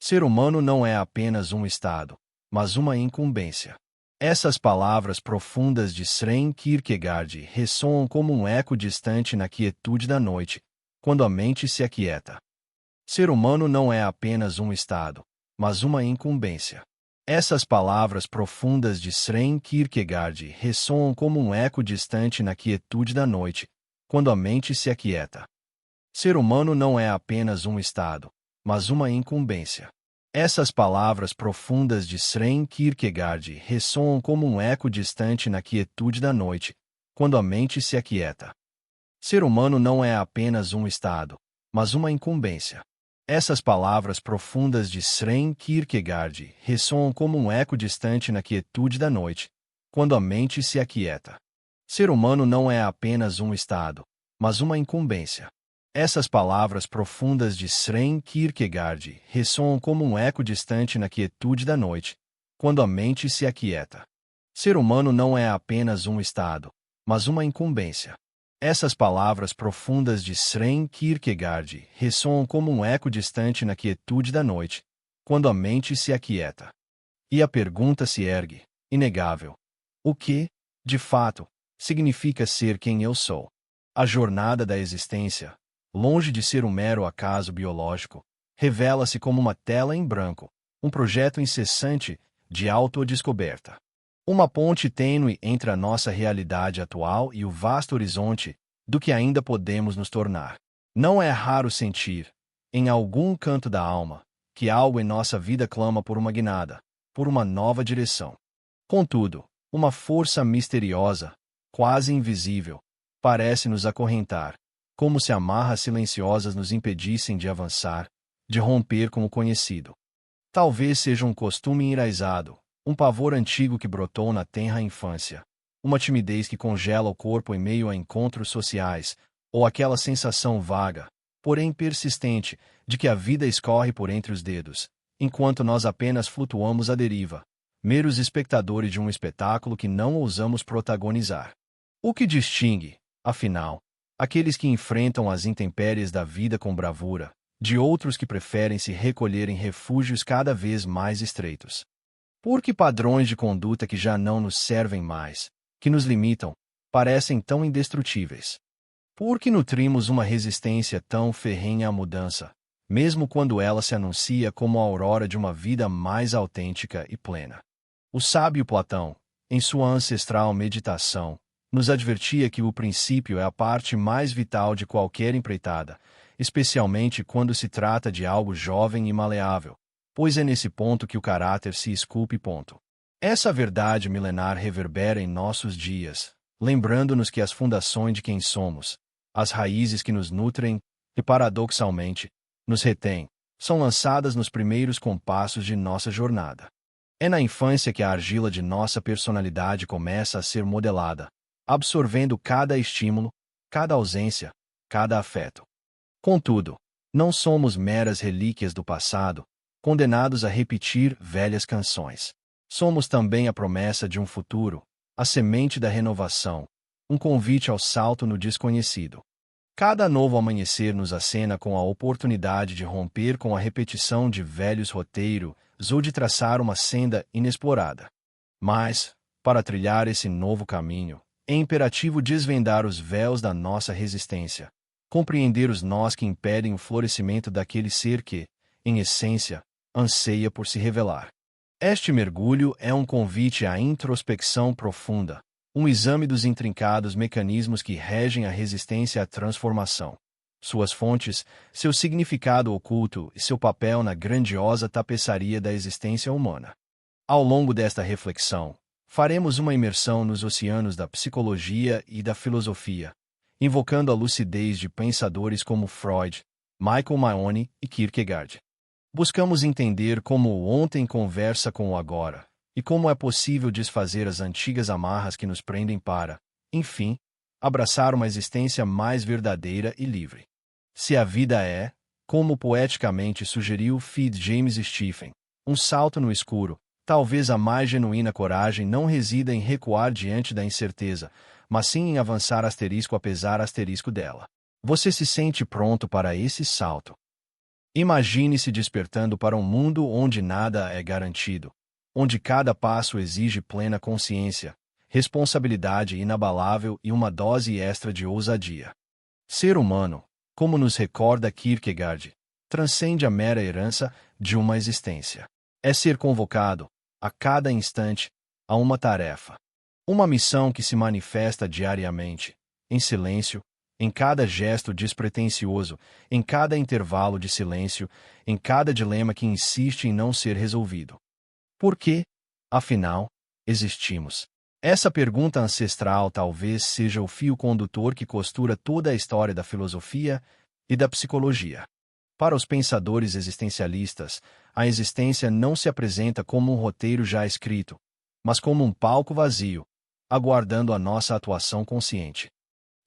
Ser humano não é apenas um estado, mas uma incumbência. Essas palavras profundas de Søren Kierkegaard ressoam como um eco distante na quietude da noite, quando a mente se aquieta. Ser humano não é apenas um estado, mas uma incumbência. Essas palavras profundas de Søren Kierkegaard ressoam como um eco distante na quietude da noite, quando a mente se aquieta. Ser humano não é apenas um estado, mas uma incumbência. Essas palavras profundas de Søren Kierkegaard ressoam como um eco distante na quietude da noite, quando a mente se aquieta. Ser humano não é apenas um estado, mas uma incumbência. Essas palavras profundas de Søren Kierkegaard ressoam como um eco distante na quietude da noite, quando a mente se aquieta. Ser humano não é apenas um estado, mas uma incumbência. Essas palavras profundas de Søren Kierkegaard ressoam como um eco distante na quietude da noite, quando a mente se aquieta. Ser humano não é apenas um estado, mas uma incumbência. Essas palavras profundas de Søren Kierkegaard ressoam como um eco distante na quietude da noite, quando a mente se aquieta. E a pergunta se ergue, inegável: o que, de fato, significa ser quem eu sou? A jornada da existência, longe de ser um mero acaso biológico, revela-se como uma tela em branco, um projeto incessante de autodescoberta. Uma ponte tênue entre a nossa realidade atual e o vasto horizonte do que ainda podemos nos tornar. Não é raro sentir, em algum canto da alma, que algo em nossa vida clama por uma guinada, por uma nova direção. Contudo, uma força misteriosa, quase invisível, parece nos acorrentar, como se amarras silenciosas nos impedissem de avançar, de romper com o conhecido. Talvez seja um costume enraizado, um pavor antigo que brotou na tenra infância, uma timidez que congela o corpo em meio a encontros sociais, ou aquela sensação vaga, porém persistente, de que a vida escorre por entre os dedos, enquanto nós apenas flutuamos à deriva, meros espectadores de um espetáculo que não ousamos protagonizar. O que distingue, afinal, aqueles que enfrentam as intempéries da vida com bravura, de outros que preferem se recolher em refúgios cada vez mais estreitos? Por que padrões de conduta que já não nos servem mais, que nos limitam, parecem tão indestrutíveis? Por que nutrimos uma resistência tão ferrenha à mudança, mesmo quando ela se anuncia como a aurora de uma vida mais autêntica e plena? O sábio Platão, em sua ancestral meditação, nos advertia que o princípio é a parte mais vital de qualquer empreitada, especialmente quando se trata de algo jovem e maleável, pois é nesse ponto que o caráter se esculpe. Essa verdade milenar reverbera em nossos dias, lembrando-nos que as fundações de quem somos, as raízes que nos nutrem e, paradoxalmente, nos retêm, são lançadas nos primeiros compassos de nossa jornada. É na infância que a argila de nossa personalidade começa a ser modelada, absorvendo cada estímulo, cada ausência, cada afeto. Contudo, não somos meras relíquias do passado, condenados a repetir velhas canções. Somos também a promessa de um futuro, a semente da renovação, um convite ao salto no desconhecido. Cada novo amanhecer nos acena com a oportunidade de romper com a repetição de velhos roteiros ou de traçar uma senda inexplorada. Mas, para trilhar esse novo caminho, é imperativo desvendar os véus da nossa resistência, compreender os nós que impedem o florescimento daquele ser que, em essência, anseia por se revelar. Este mergulho é um convite à introspecção profunda, um exame dos intrincados mecanismos que regem a resistência à transformação, suas fontes, seu significado oculto e seu papel na grandiosa tapeçaria da existência humana. Ao longo desta reflexão, faremos uma imersão nos oceanos da psicologia e da filosofia, invocando a lucidez de pensadores como Freud, Michael Mahoney e Kierkegaard. Buscamos entender como o ontem conversa com o agora, e como é possível desfazer as antigas amarras que nos prendem para, enfim, abraçar uma existência mais verdadeira e livre. Se a vida é, como poeticamente sugeriu Fid James Stephen, um salto no escuro, talvez a mais genuína coragem não resida em recuar diante da incerteza, mas sim em avançar apesar dela. Você se sente pronto para esse salto? Imagine-se despertando para um mundo onde nada é garantido, onde cada passo exige plena consciência, responsabilidade inabalável e uma dose extra de ousadia. Ser humano, como nos recorda Kierkegaard, transcende a mera herança de uma existência. É ser convocado, a cada instante, a uma tarefa. Uma missão que se manifesta diariamente, em silêncio, em cada gesto despretensioso, em cada intervalo de silêncio, em cada dilema que insiste em não ser resolvido. Por que, afinal, existimos? Essa pergunta ancestral talvez seja o fio condutor que costura toda a história da filosofia e da psicologia. Para os pensadores existencialistas, a existência não se apresenta como um roteiro já escrito, mas como um palco vazio, aguardando a nossa atuação consciente.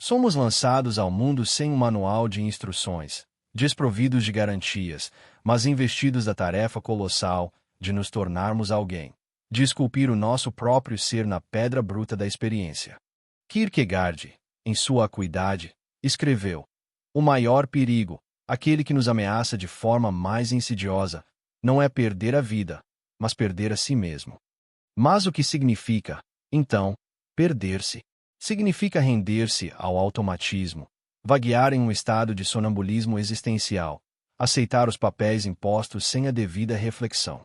Somos lançados ao mundo sem um manual de instruções, desprovidos de garantias, mas investidos da tarefa colossal de nos tornarmos alguém, de esculpir o nosso próprio ser na pedra bruta da experiência. Kierkegaard, em sua acuidade, escreveu: "O maior perigo, aquele que nos ameaça de forma mais insidiosa, não é perder a vida, mas perder a si mesmo." Mas o que significa, então, perder-se? Significa render-se ao automatismo, vaguear em um estado de sonambulismo existencial, aceitar os papéis impostos sem a devida reflexão.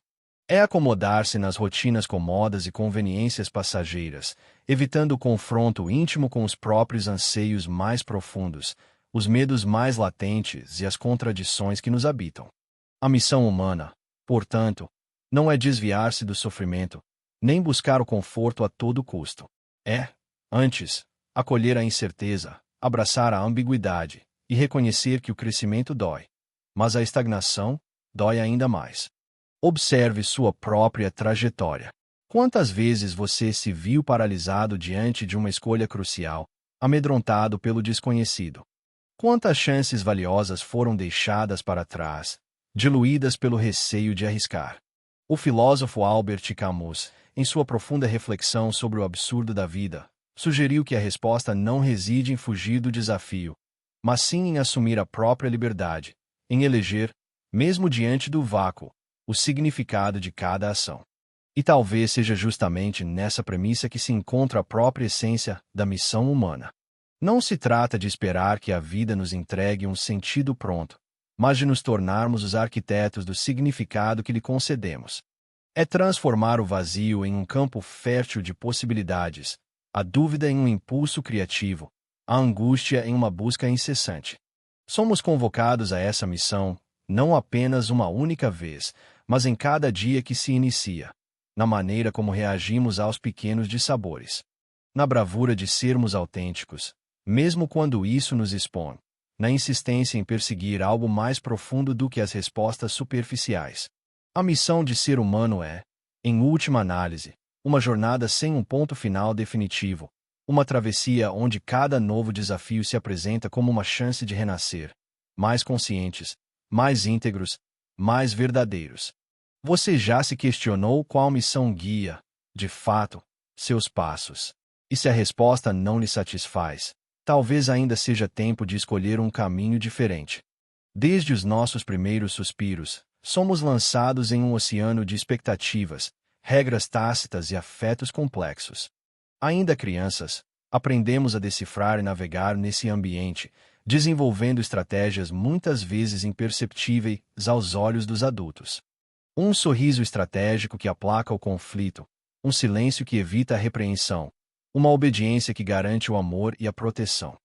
É acomodar-se nas rotinas comodas e conveniências passageiras, evitando o confronto íntimo com os próprios anseios mais profundos, os medos mais latentes e as contradições que nos habitam. A missão humana, portanto, não é desviar-se do sofrimento, nem buscar o conforto a todo custo. É, antes, acolher a incerteza, abraçar a ambiguidade e reconhecer que o crescimento dói, mas a estagnação dói ainda mais. Observe sua própria trajetória. Quantas vezes você se viu paralisado diante de uma escolha crucial, amedrontado pelo desconhecido? Quantas chances valiosas foram deixadas para trás, diluídas pelo receio de arriscar? O filósofo Albert Camus, em sua profunda reflexão sobre o absurdo da vida, sugeriu que a resposta não reside em fugir do desafio, mas sim em assumir a própria liberdade, em eleger, mesmo diante do vácuo, o significado de cada ação. E talvez seja justamente nessa premissa que se encontra a própria essência da missão humana. Não se trata de esperar que a vida nos entregue um sentido pronto, mas de nos tornarmos os arquitetos do significado que lhe concedemos. É transformar o vazio em um campo fértil de possibilidades, a dúvida em um impulso criativo, a angústia em uma busca incessante. Somos convocados a essa missão, não apenas uma única vez, mas em cada dia que se inicia, na maneira como reagimos aos pequenos dissabores, na bravura de sermos autênticos, mesmo quando isso nos expõe, na insistência em perseguir algo mais profundo do que as respostas superficiais. A missão de ser humano é, em última análise, uma jornada sem um ponto final definitivo, uma travessia onde cada novo desafio se apresenta como uma chance de renascer, mais conscientes, mais íntegros, mais verdadeiros. Você já se questionou qual missão guia, de fato, seus passos? E se a resposta não lhe satisfaz, talvez ainda seja tempo de escolher um caminho diferente. Desde os nossos primeiros suspiros, somos lançados em um oceano de expectativas, regras tácitas e afetos complexos. Ainda crianças, aprendemos a decifrar e navegar nesse ambiente, desenvolvendo estratégias muitas vezes imperceptíveis aos olhos dos adultos. Um sorriso estratégico que aplaca o conflito, um silêncio que evita a repreensão, uma obediência que garante o amor e a proteção.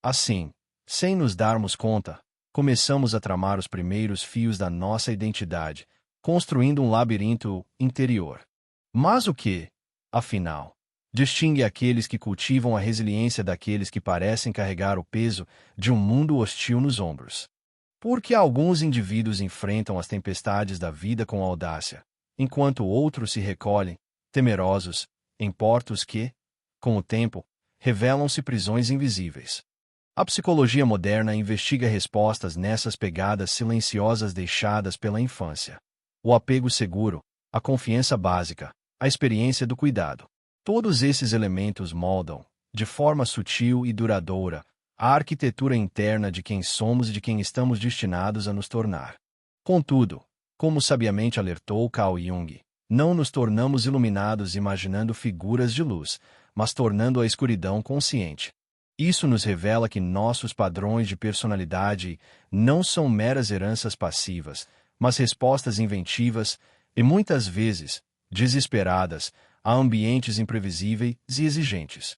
Assim, sem nos darmos conta, começamos a tramar os primeiros fios da nossa identidade, construindo um labirinto interior. Mas o que, afinal, distingue aqueles que cultivam a resiliência daqueles que parecem carregar o peso de um mundo hostil nos ombros? Porque alguns indivíduos enfrentam as tempestades da vida com audácia, enquanto outros se recolhem, temerosos, em portos que, com o tempo, revelam-se prisões invisíveis. A psicologia moderna investiga respostas nessas pegadas silenciosas deixadas pela infância. O apego seguro, a confiança básica, a experiência do cuidado. Todos esses elementos moldam, de forma sutil e duradoura, a arquitetura interna de quem somos e de quem estamos destinados a nos tornar. Contudo, como sabiamente alertou Carl Jung, não nos tornamos iluminados imaginando figuras de luz, mas tornando a escuridão consciente. Isso nos revela que nossos padrões de personalidade não são meras heranças passivas, mas respostas inventivas e, muitas vezes, desesperadas, a ambientes imprevisíveis e exigentes.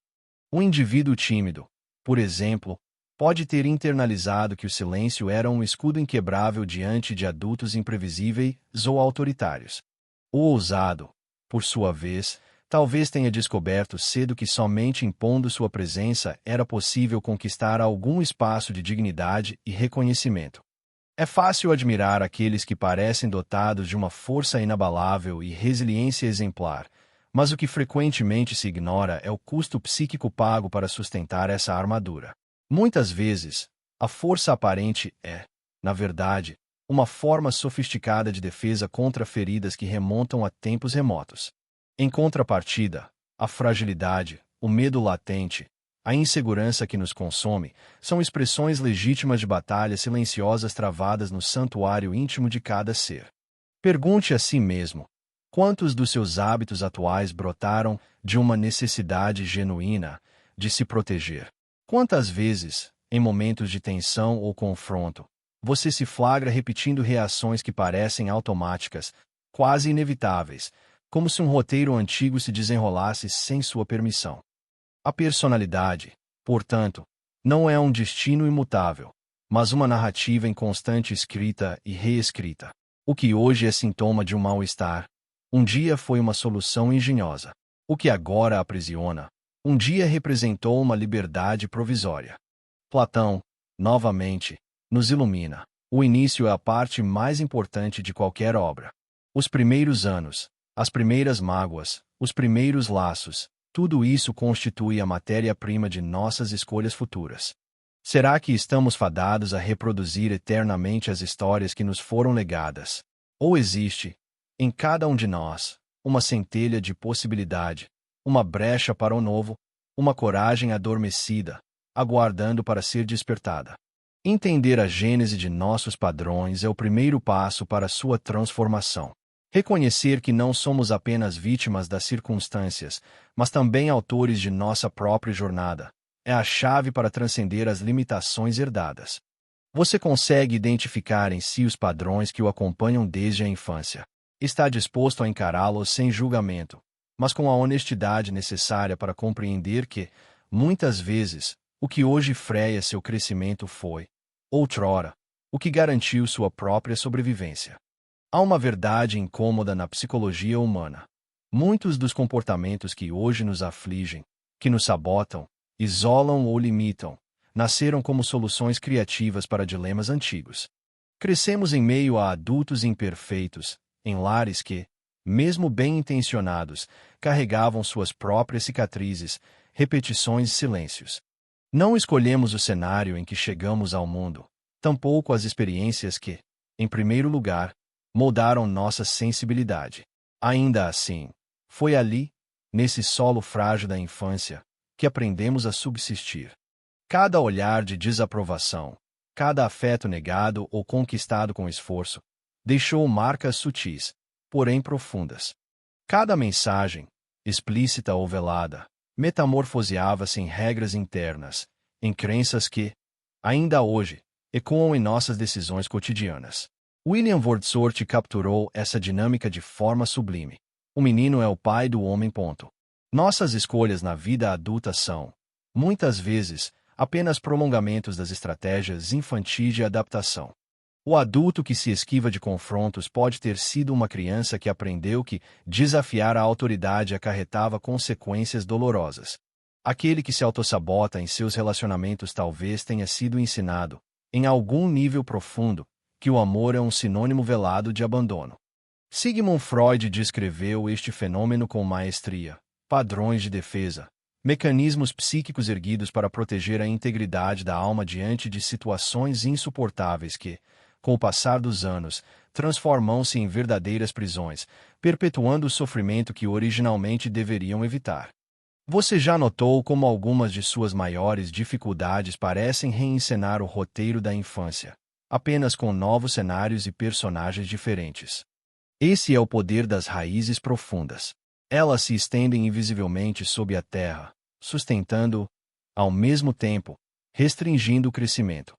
Um indivíduo tímido, por exemplo, pode ter internalizado que o silêncio era um escudo inquebrável diante de adultos imprevisíveis ou autoritários. O ousado, por sua vez, talvez tenha descoberto cedo que somente impondo sua presença era possível conquistar algum espaço de dignidade e reconhecimento. É fácil admirar aqueles que parecem dotados de uma força inabalável e resiliência exemplar, mas o que frequentemente se ignora é o custo psíquico pago para sustentar essa armadura. Muitas vezes, a força aparente é, na verdade, uma forma sofisticada de defesa contra feridas que remontam a tempos remotos. Em contrapartida, a fragilidade, o medo latente, a insegurança que nos consome, são expressões legítimas de batalhas silenciosas travadas no santuário íntimo de cada ser. Pergunte a si mesmo: quantos dos seus hábitos atuais brotaram de uma necessidade genuína de se proteger? Quantas vezes, em momentos de tensão ou confronto, você se flagra repetindo reações que parecem automáticas, quase inevitáveis, como se um roteiro antigo se desenrolasse sem sua permissão? A personalidade, portanto, não é um destino imutável, mas uma narrativa em constante escrita e reescrita. O que hoje é sintoma de um mal-estar, um dia foi uma solução engenhosa. O que agora aprisiona, um dia representou uma liberdade provisória. Platão, novamente, nos ilumina. O início é a parte mais importante de qualquer obra. Os primeiros anos, as primeiras mágoas, os primeiros laços, tudo isso constitui a matéria-prima de nossas escolhas futuras. Será que estamos fadados a reproduzir eternamente as histórias que nos foram legadas? Ou existe, em cada um de nós, uma centelha de possibilidade, uma brecha para o novo, uma coragem adormecida, aguardando para ser despertada? Entender a gênese de nossos padrões é o primeiro passo para sua transformação. Reconhecer que não somos apenas vítimas das circunstâncias, mas também autores de nossa própria jornada, é a chave para transcender as limitações herdadas. Você consegue identificar em si os padrões que o acompanham desde a infância. Está disposto a encará-los sem julgamento, mas com a honestidade necessária para compreender que, muitas vezes, o que hoje freia seu crescimento foi, outrora, o que garantiu sua própria sobrevivência. Há uma verdade incômoda na psicologia humana. Muitos dos comportamentos que hoje nos afligem, que nos sabotam, isolam ou limitam, nasceram como soluções criativas para dilemas antigos. Crescemos em meio a adultos imperfeitos, em lares que, mesmo bem-intencionados, carregavam suas próprias cicatrizes, repetições e silêncios. Não escolhemos o cenário em que chegamos ao mundo, tampouco as experiências que, em primeiro lugar, moldaram nossa sensibilidade. Ainda assim, foi ali, nesse solo frágil da infância, que aprendemos a subsistir. Cada olhar de desaprovação, cada afeto negado ou conquistado com esforço, deixou marcas sutis, porém profundas. Cada mensagem, explícita ou velada, metamorfoseava-se em regras internas, em crenças que, ainda hoje, ecoam em nossas decisões cotidianas. William Wordsworth capturou essa dinâmica de forma sublime. O menino é o pai do homem. Nossas escolhas na vida adulta são, muitas vezes, apenas prolongamentos das estratégias infantis de adaptação. O adulto que se esquiva de confrontos pode ter sido uma criança que aprendeu que desafiar a autoridade acarretava consequências dolorosas. Aquele que se autossabota em seus relacionamentos talvez tenha sido ensinado, em algum nível profundo, que o amor é um sinônimo velado de abandono. Sigmund Freud descreveu este fenômeno com maestria: padrões de defesa, mecanismos psíquicos erguidos para proteger a integridade da alma diante de situações insuportáveis que, com o passar dos anos, transformam-se em verdadeiras prisões, perpetuando o sofrimento que originalmente deveriam evitar. Você já notou como algumas de suas maiores dificuldades parecem reencenar o roteiro da infância? apenas com novos cenários e personagens diferentes. Esse é o poder das raízes profundas. Elas se estendem invisivelmente sob a terra, sustentando, ao mesmo tempo, restringindo o crescimento.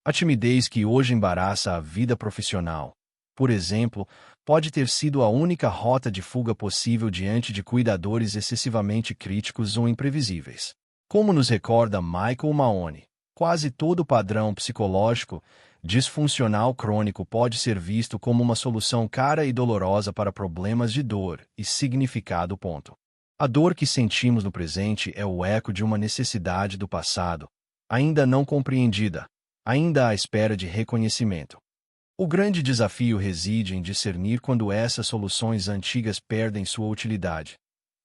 A timidez que hoje embaraça a vida profissional, por exemplo, pode ter sido a única rota de fuga possível diante de cuidadores excessivamente críticos ou imprevisíveis. Como nos recorda Michael Mahoney, quase todo padrão psicológico disfuncional crônico pode ser visto como uma solução cara e dolorosa para problemas de dor e significado. A dor que sentimos no presente é o eco de uma necessidade do passado, ainda não compreendida, ainda à espera de reconhecimento. O grande desafio reside em discernir quando essas soluções antigas perdem sua utilidade.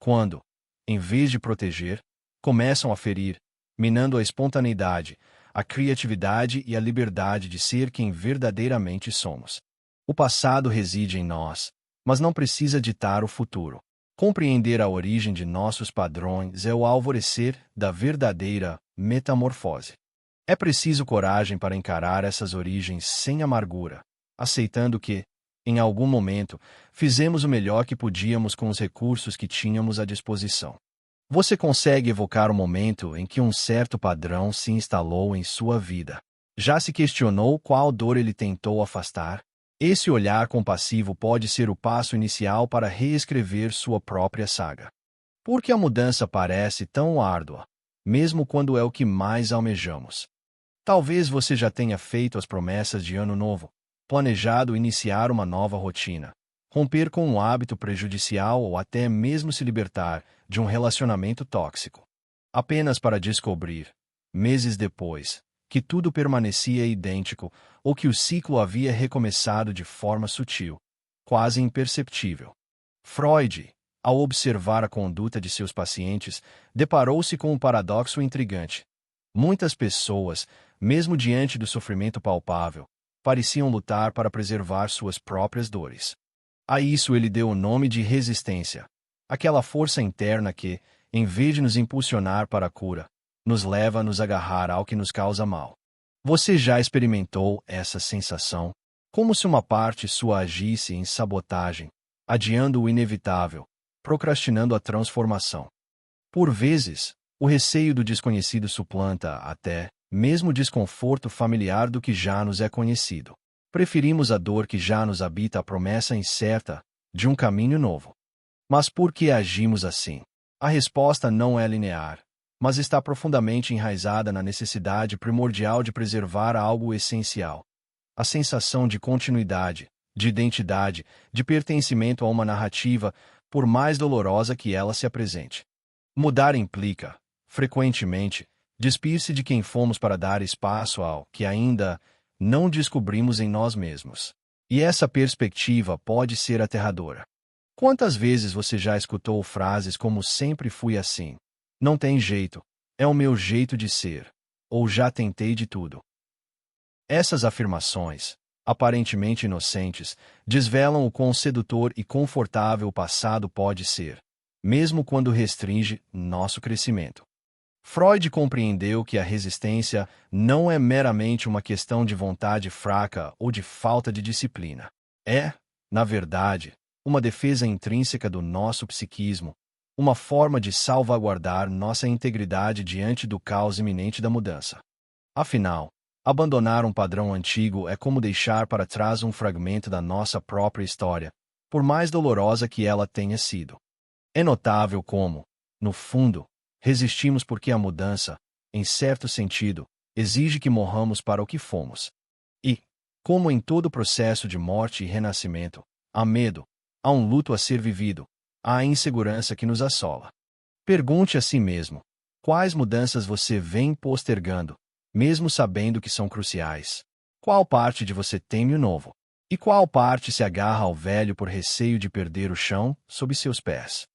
Quando, em vez de proteger, começam a ferir, minando a espontaneidade, a criatividade e a liberdade de ser quem verdadeiramente somos. O passado reside em nós, mas não precisa ditar o futuro. Compreender a origem de nossos padrões é o alvorecer da verdadeira metamorfose. É preciso coragem para encarar essas origens sem amargura, aceitando que, em algum momento, fizemos o melhor que podíamos com os recursos que tínhamos à disposição. Você consegue evocar o momento em que um certo padrão se instalou em sua vida? Já se questionou qual dor ele tentou afastar? Esse olhar compassivo pode ser o passo inicial para reescrever sua própria saga. Por que a mudança parece tão árdua, mesmo quando é o que mais almejamos? Talvez você já tenha feito as promessas de ano novo, planejado iniciar uma nova rotina, romper com um hábito prejudicial ou até mesmo se libertar de um relacionamento tóxico. Apenas para descobrir, meses depois, que tudo permanecia idêntico ou que o ciclo havia recomeçado de forma sutil, quase imperceptível. Freud, ao observar a conduta de seus pacientes, deparou-se com um paradoxo intrigante. Muitas pessoas, mesmo diante do sofrimento palpável, pareciam lutar para preservar suas próprias dores. A isso ele deu o nome de resistência, aquela força interna que, em vez de nos impulsionar para a cura, nos leva a nos agarrar ao que nos causa mal. Você já experimentou essa sensação? Como se uma parte sua agisse em sabotagem, adiando o inevitável, procrastinando a transformação. Por vezes, o receio do desconhecido suplanta até mesmo o desconforto familiar do que já nos é conhecido. Preferimos a dor que já nos habita à promessa incerta de um caminho novo. Mas por que agimos assim? A resposta não é linear, mas está profundamente enraizada na necessidade primordial de preservar algo essencial. A sensação de continuidade, de identidade, de pertencimento a uma narrativa, por mais dolorosa que ela se apresente. Mudar implica, frequentemente, despir-se de quem fomos para dar espaço ao que ainda não descobrimos em nós mesmos. E essa perspectiva pode ser aterradora. Quantas vezes você já escutou frases como "sempre fui assim", "não tem jeito", "é o meu jeito de ser", ou "já tentei de tudo"? Essas afirmações, aparentemente inocentes, desvelam o quão sedutor e confortável o passado pode ser, mesmo quando restringe nosso crescimento. Freud compreendeu que a resistência não é meramente uma questão de vontade fraca ou de falta de disciplina. É, na verdade, uma defesa intrínseca do nosso psiquismo, uma forma de salvaguardar nossa integridade diante do caos iminente da mudança. Afinal, abandonar um padrão antigo é como deixar para trás um fragmento da nossa própria história, por mais dolorosa que ela tenha sido. É notável como, no fundo, resistimos porque a mudança, em certo sentido, exige que morramos para o que fomos. E, como em todo processo de morte e renascimento, há medo, há um luto a ser vivido, há a insegurança que nos assola. Pergunte a si mesmo: quais mudanças você vem postergando, mesmo sabendo que são cruciais? Qual parte de você teme o novo? E qual parte se agarra ao velho por receio de perder o chão sob seus pés?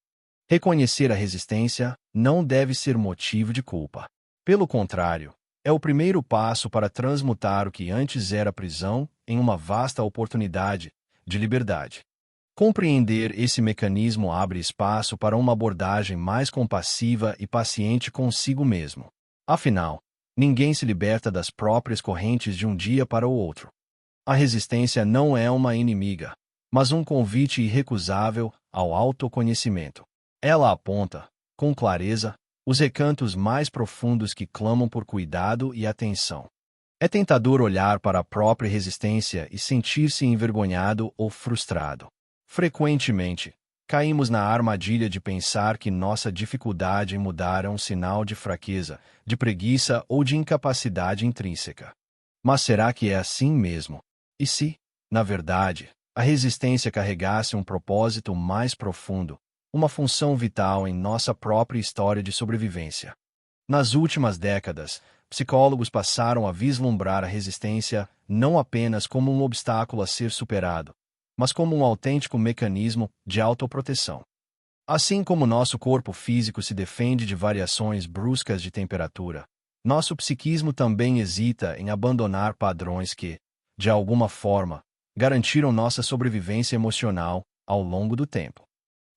Reconhecer a resistência não deve ser motivo de culpa. Pelo contrário, é o primeiro passo para transmutar o que antes era prisão em uma vasta oportunidade de liberdade. Compreender esse mecanismo abre espaço para uma abordagem mais compassiva e paciente consigo mesmo. Afinal, ninguém se liberta das próprias correntes de um dia para o outro. A resistência não é uma inimiga, mas um convite irrecusável ao autoconhecimento. Ela aponta, com clareza, os recantos mais profundos que clamam por cuidado e atenção. É tentador olhar para a própria resistência e sentir-se envergonhado ou frustrado. Frequentemente, caímos na armadilha de pensar que nossa dificuldade em mudar é um sinal de fraqueza, de preguiça ou de incapacidade intrínseca. Mas será que é assim mesmo? E se, na verdade, a resistência carregasse um propósito mais profundo, uma função vital em nossa própria história de sobrevivência? Nas últimas décadas, psicólogos passaram a vislumbrar a resistência não apenas como um obstáculo a ser superado, mas como um autêntico mecanismo de autoproteção. Assim como nosso corpo físico se defende de variações bruscas de temperatura, nosso psiquismo também hesita em abandonar padrões que, de alguma forma, garantiram nossa sobrevivência emocional ao longo do tempo.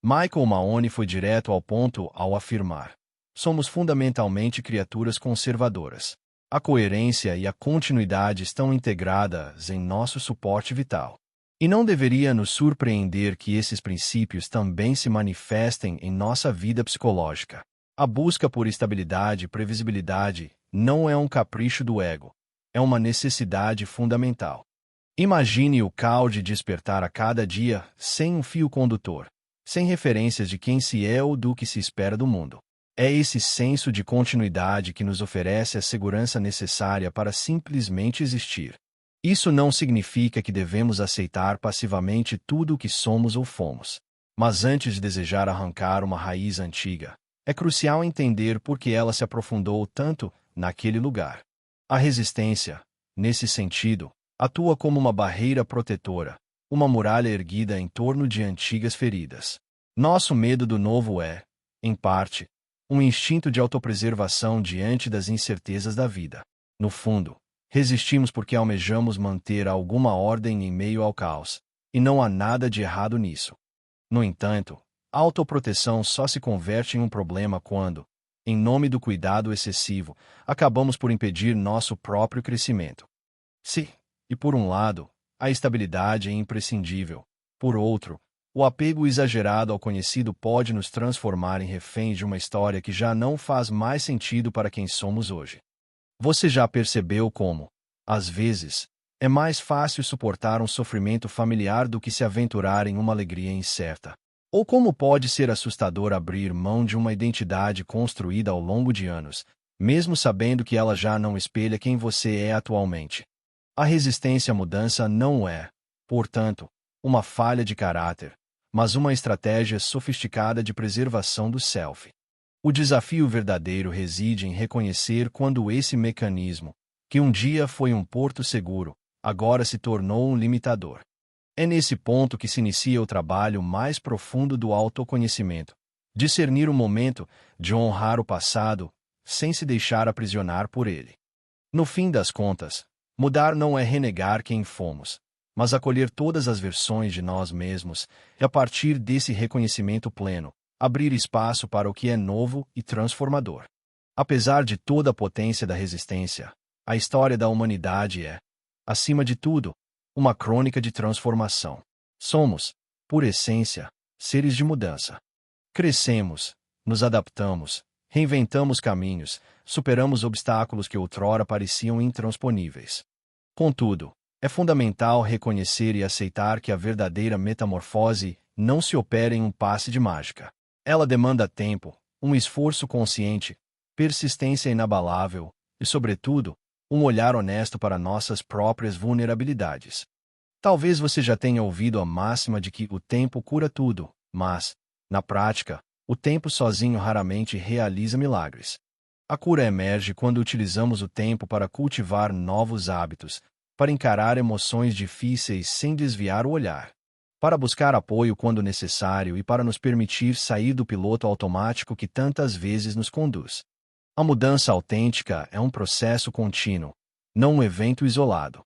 Michael Mahoney foi direto ao ponto ao afirmar: somos fundamentalmente criaturas conservadoras. A coerência e a continuidade estão integradas em nosso suporte vital. E não deveria nos surpreender que esses princípios também se manifestem em nossa vida psicológica. A busca por estabilidade e previsibilidade não é um capricho do ego, é uma necessidade fundamental. Imagine o caos de despertar a cada dia sem um fio condutor, sem referências de quem se é ou do que se espera do mundo. É esse senso de continuidade que nos oferece a segurança necessária para simplesmente existir. Isso não significa que devemos aceitar passivamente tudo o que somos ou fomos. Mas antes de desejar arrancar uma raiz antiga, é crucial entender por que ela se aprofundou tanto naquele lugar. A resistência, nesse sentido, atua como uma barreira protetora, uma muralha erguida em torno de antigas feridas. Nosso medo do novo é, em parte, um instinto de autopreservação diante das incertezas da vida. No fundo, resistimos porque almejamos manter alguma ordem em meio ao caos, e não há nada de errado nisso. No entanto, a autoproteção só se converte em um problema quando, em nome do cuidado excessivo, acabamos por impedir nosso próprio crescimento. Se, e por um lado, a estabilidade é imprescindível, por outro, o apego exagerado ao conhecido pode nos transformar em reféns de uma história que já não faz mais sentido para quem somos hoje. Você já percebeu como, às vezes, é mais fácil suportar um sofrimento familiar do que se aventurar em uma alegria incerta? Ou como pode ser assustador abrir mão de uma identidade construída ao longo de anos, mesmo sabendo que ela já não espelha quem você é atualmente? A resistência à mudança não é, portanto, uma falha de caráter, mas uma estratégia sofisticada de preservação do self. O desafio verdadeiro reside em reconhecer quando esse mecanismo, que um dia foi um porto seguro, agora se tornou um limitador. É nesse ponto que se inicia o trabalho mais profundo do autoconhecimento, discernir o momento de honrar o passado, sem se deixar aprisionar por ele. No fim das contas, mudar não é renegar quem fomos, mas acolher todas as versões de nós mesmos, e a partir desse reconhecimento pleno, abrir espaço para o que é novo e transformador. Apesar de toda a potência da resistência, a história da humanidade é, acima de tudo, uma crônica de transformação. Somos, por essência, seres de mudança. Crescemos, nos adaptamos, reinventamos caminhos, superamos obstáculos que outrora pareciam intransponíveis. Contudo, é fundamental reconhecer e aceitar que a verdadeira metamorfose não se opera em um passe de mágica. Ela demanda tempo, um esforço consciente, persistência inabalável e, sobretudo, um olhar honesto para nossas próprias vulnerabilidades. Talvez você já tenha ouvido a máxima de que o tempo cura tudo, mas, na prática, o tempo sozinho raramente realiza milagres. A cura emerge quando utilizamos o tempo para cultivar novos hábitos, para encarar emoções difíceis sem desviar o olhar, para buscar apoio quando necessário e para nos permitir sair do piloto automático que tantas vezes nos conduz. A mudança autêntica é um processo contínuo, não um evento isolado.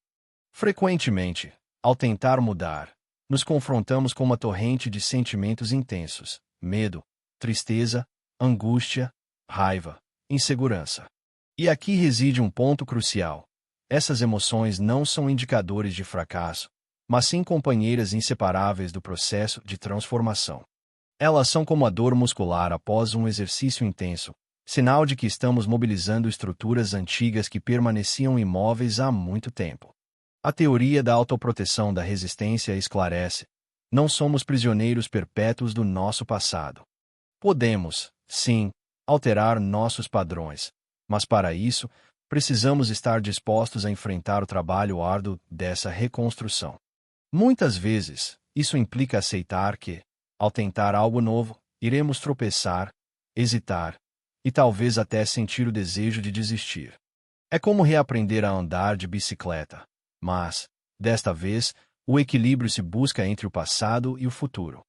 Frequentemente, ao tentar mudar, nos confrontamos com uma torrente de sentimentos intensos: medo, tristeza, angústia, raiva, insegurança. E aqui reside um ponto crucial. Essas emoções não são indicadores de fracasso, mas sim companheiras inseparáveis do processo de transformação. Elas são como a dor muscular após um exercício intenso, sinal de que estamos mobilizando estruturas antigas que permaneciam imóveis há muito tempo. A teoria da autoproteção da resistência esclarece: não somos prisioneiros perpétuos do nosso passado. Podemos, sim, alterar nossos padrões, mas para isso, precisamos estar dispostos a enfrentar o trabalho árduo dessa reconstrução. Muitas vezes, isso implica aceitar que, ao tentar algo novo, iremos tropeçar, hesitar e talvez até sentir o desejo de desistir. É como reaprender a andar de bicicleta, mas, desta vez, o equilíbrio se busca entre o passado e o futuro.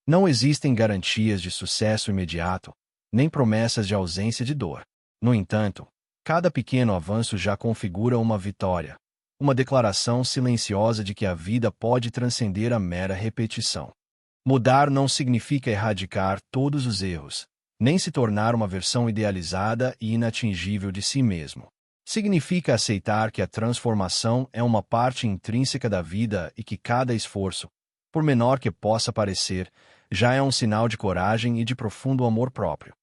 Não existem garantias de sucesso imediato, nem promessas de ausência de dor. No entanto, cada pequeno avanço já configura uma vitória, uma declaração silenciosa de que a vida pode transcender a mera repetição. Mudar não significa erradicar todos os erros, nem se tornar uma versão idealizada e inatingível de si mesmo. Significa aceitar que a transformação é uma parte intrínseca da vida e que cada esforço, por menor que possa parecer, já é um sinal de coragem e de profundo amor próprio.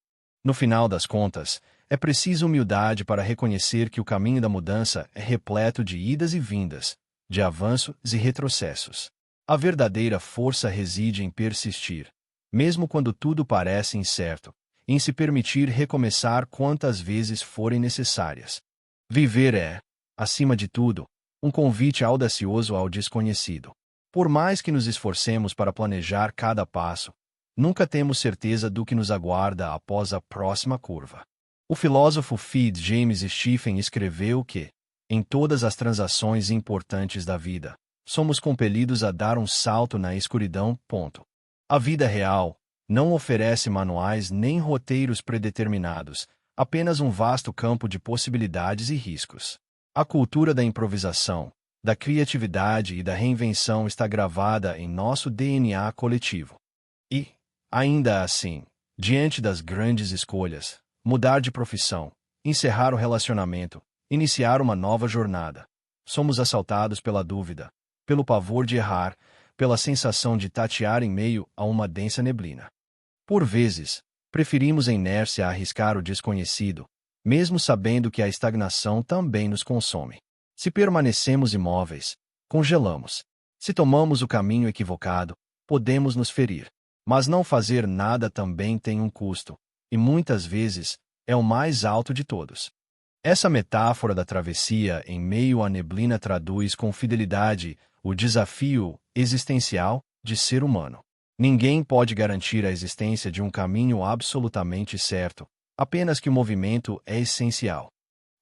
No final das contas, é preciso humildade para reconhecer que o caminho da mudança é repleto de idas e vindas, de avanços e retrocessos. A verdadeira força reside em persistir, mesmo quando tudo parece incerto, em se permitir recomeçar quantas vezes forem necessárias. Viver é, acima de tudo, um convite audacioso ao desconhecido. Por mais que nos esforcemos para planejar cada passo, nunca temos certeza do que nos aguarda após a próxima curva. O filósofo Fitz James Stephen escreveu que, em todas as transações importantes da vida, somos compelidos a dar um salto na escuridão. A vida real não oferece manuais nem roteiros predeterminados, apenas um vasto campo de possibilidades e riscos. A cultura da improvisação, da criatividade e da reinvenção está gravada em nosso DNA coletivo. E, ainda assim, diante das grandes escolhas, mudar de profissão, encerrar o relacionamento, iniciar uma nova jornada, somos assaltados pela dúvida, pelo pavor de errar, pela sensação de tatear em meio a uma densa neblina. Por vezes, preferimos a inércia a arriscar o desconhecido, mesmo sabendo que a estagnação também nos consome. Se permanecemos imóveis, congelamos. Se tomamos o caminho equivocado, podemos nos ferir. Mas não fazer nada também tem um custo, e muitas vezes é o mais alto de todos. Essa metáfora da travessia em meio à neblina traduz com fidelidade o desafio existencial de ser humano. Ninguém pode garantir a existência de um caminho absolutamente certo, apenas que o movimento é essencial.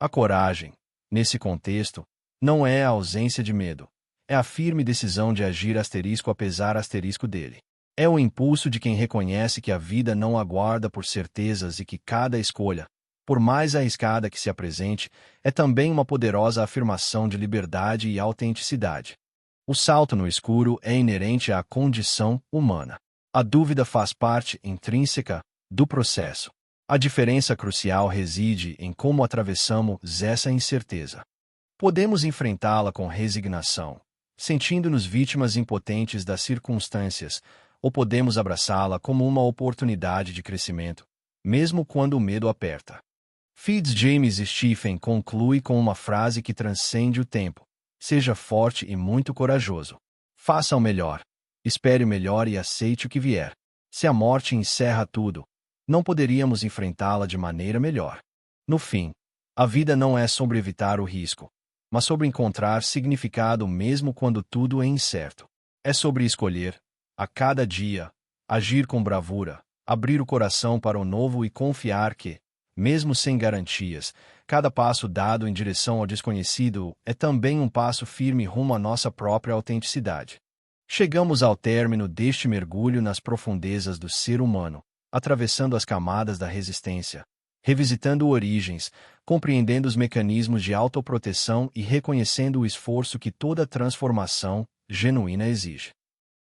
A coragem, nesse contexto, não é a ausência de medo, é a firme decisão de agir apesar dele. É o impulso de quem reconhece que a vida não aguarda por certezas e que cada escolha, por mais arriscada que se apresente, é também uma poderosa afirmação de liberdade e autenticidade. O salto no escuro é inerente à condição humana. A dúvida faz parte intrínseca do processo. A diferença crucial reside em como atravessamos essa incerteza. Podemos enfrentá-la com resignação, sentindo-nos vítimas impotentes das circunstâncias, ou podemos abraçá-la como uma oportunidade de crescimento, mesmo quando o medo aperta. Fitz James Stephen conclui com uma frase que transcende o tempo: seja forte e muito corajoso. Faça o melhor. Espere o melhor e aceite o que vier. Se a morte encerra tudo, não poderíamos enfrentá-la de maneira melhor. No fim, a vida não é sobre evitar o risco, mas sobre encontrar significado mesmo quando tudo é incerto. É sobre escolher, a cada dia, agir com bravura, abrir o coração para o novo e confiar que, mesmo sem garantias, cada passo dado em direção ao desconhecido é também um passo firme rumo à nossa própria autenticidade. Chegamos ao término deste mergulho nas profundezas do ser humano, atravessando as camadas da resistência, revisitando origens, compreendendo os mecanismos de autoproteção e reconhecendo o esforço que toda transformação genuína exige.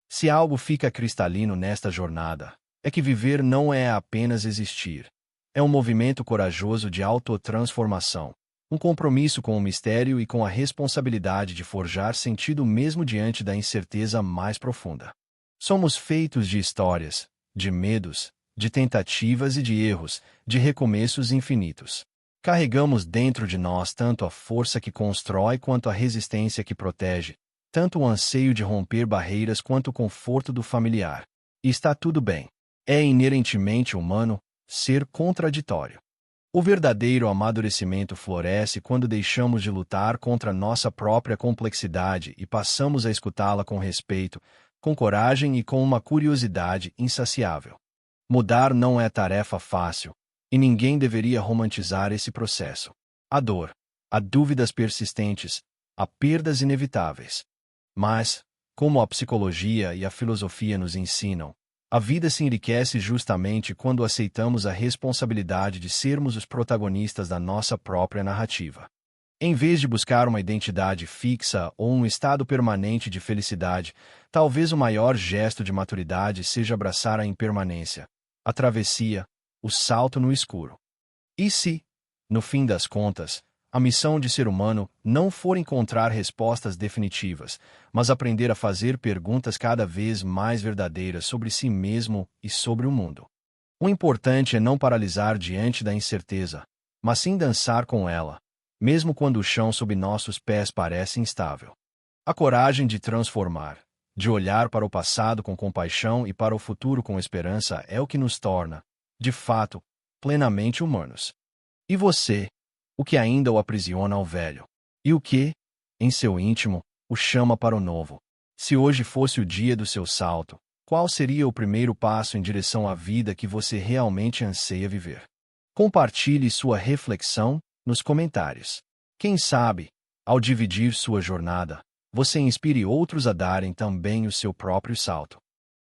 Se algo fica cristalino nesta jornada, é que viver não é apenas existir. É um movimento corajoso de autotransformação, Um compromisso com o mistério e com a responsabilidade de forjar sentido mesmo diante da incerteza mais profunda. Somos feitos de histórias, de medos, de tentativas e de erros, de recomeços infinitos. Carregamos dentro de nós tanto a força que constrói quanto a resistência que protege, tanto o anseio de romper barreiras quanto o conforto do familiar. E está tudo bem. É inerentemente humano ser contraditório. O verdadeiro amadurecimento floresce quando deixamos de lutar contra nossa própria complexidade e passamos a escutá-la com respeito, com coragem e com uma curiosidade insaciável. Mudar não é tarefa fácil, e ninguém deveria romantizar esse processo. Há dor, há dúvidas persistentes, há perdas inevitáveis. Mas, como a psicologia e a filosofia nos ensinam, a vida se enriquece justamente quando aceitamos a responsabilidade de sermos os protagonistas da nossa própria narrativa. Em vez de buscar uma identidade fixa ou um estado permanente de felicidade, talvez o maior gesto de maturidade seja abraçar a impermanência, a travessia, o salto no escuro. E se, no fim das contas, a missão de ser humano não for encontrar respostas definitivas, mas aprender a fazer perguntas cada vez mais verdadeiras sobre si mesmo e sobre o mundo? O importante é não paralisar diante da incerteza, mas sim dançar com ela, mesmo quando o chão sob nossos pés parece instável. A coragem de transformar, de olhar para o passado com compaixão e para o futuro com esperança é o que nos torna, de fato, plenamente humanos. E você? O que ainda o aprisiona ao velho? E o que, em seu íntimo, o chama para o novo? Se hoje fosse o dia do seu salto, qual seria o primeiro passo em direção à vida que você realmente anseia viver? Compartilhe sua reflexão nos comentários. Quem sabe, ao dividir sua jornada, você inspire outros a darem também o seu próprio salto.